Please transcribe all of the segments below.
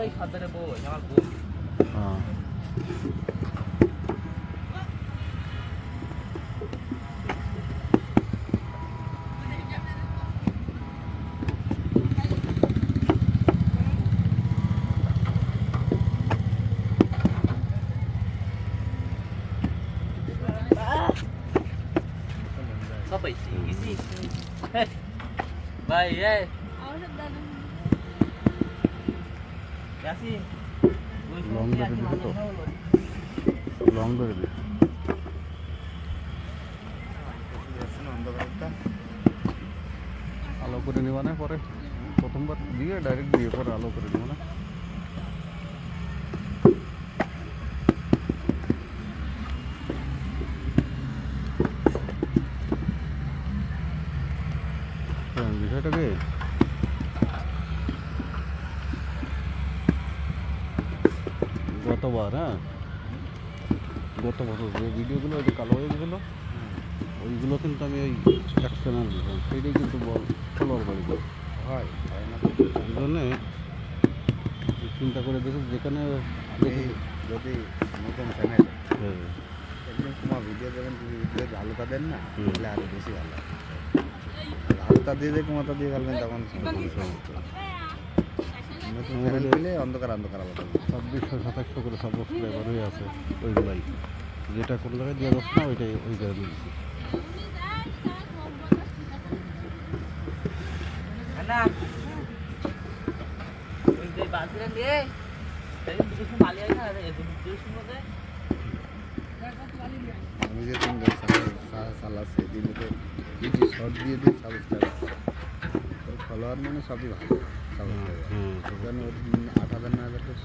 ওই সাদারে বউ আমার বউ হ্যাঁ Apa isi? Baik ya. Yasin. Long ধরে দিবে তো লং ধরে দিবে আলো করে নিবা না পরে প্রথমবার দিয়ে ডাইরেক্ট দিয়ে পরে আলো করে নিবা না বিষয়টাকে গতবার গত বছর যে ভিডিওগুলো ওই যে কালো হয়ে গেছিলো ওইগুলো কিন্তু আমি ওই এক চ্যানেল দিতাম সেইটাই কিন্তু ফলোয়ার বাড়ি হয় না এই জন্যে চিন্তা করে দেখি যেখানে যদি নতুন চ্যানেল একদম তোমার ভিডিও দেবেন ভিডিও আলোটা দেন না তাহলে আরও বেশি ভালো আলোটা দিয়ে দিয়ে কুমাতা দিয়ে ফেলবেন তখন নতুন চ্যানেল দিলে অন্ধকার অন্ধকার আলো 2600-2700 করে সাবস্ক্রাইবার হয়ে আছে ওইগুলাই যেটা কোনো জায়গায় দেওয়া যাচ্ছে না ওইটাই ওই জায়গায় দিয়েছি আমি যে চালাচ্ছি দিনে কিছু শর্ট দিয়ে দিই সাবস্ক্রাইবার ফলোয়ার মানে সবই ভালো সাবস্ক্রাইবার 8,000-9,000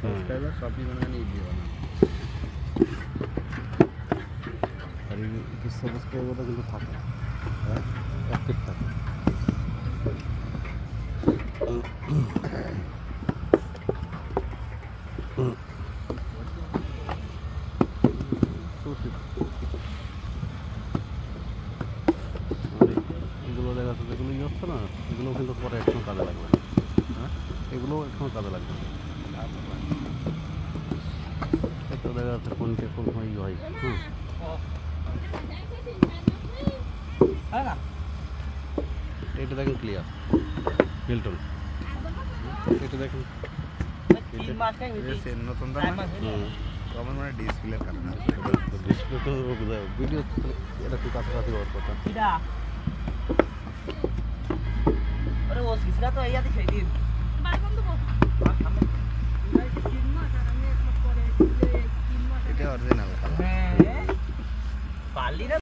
সাবস্ক্রাইবার সবই মানে ইজি বানায় আর এই সাবস্ক্রাইবারটা কিন্তু থাকে অ্যাক্টিভ থাকে এগুলো দেখা যাচ্ছে যেগুলো ইয়ে হচ্ছে না এগুলো কিন্তু পরে এখনো কাজে লাগবে না এগুলো এখনো কাজে লাগবে এটা দেখা যাচ্ছে কোনটা কোন সময় ইয়ে হয় এটা দেখেন ক্লিয়ার মিল্টন এটা দেখেন নতুন আমার মানে ডিসপ্লের কারণে ডিসপ্লে তো ভিডিও এটা খুব কাছাকাছি হওয়ার কথা Tidak. Ada was kisah tuh ayat itu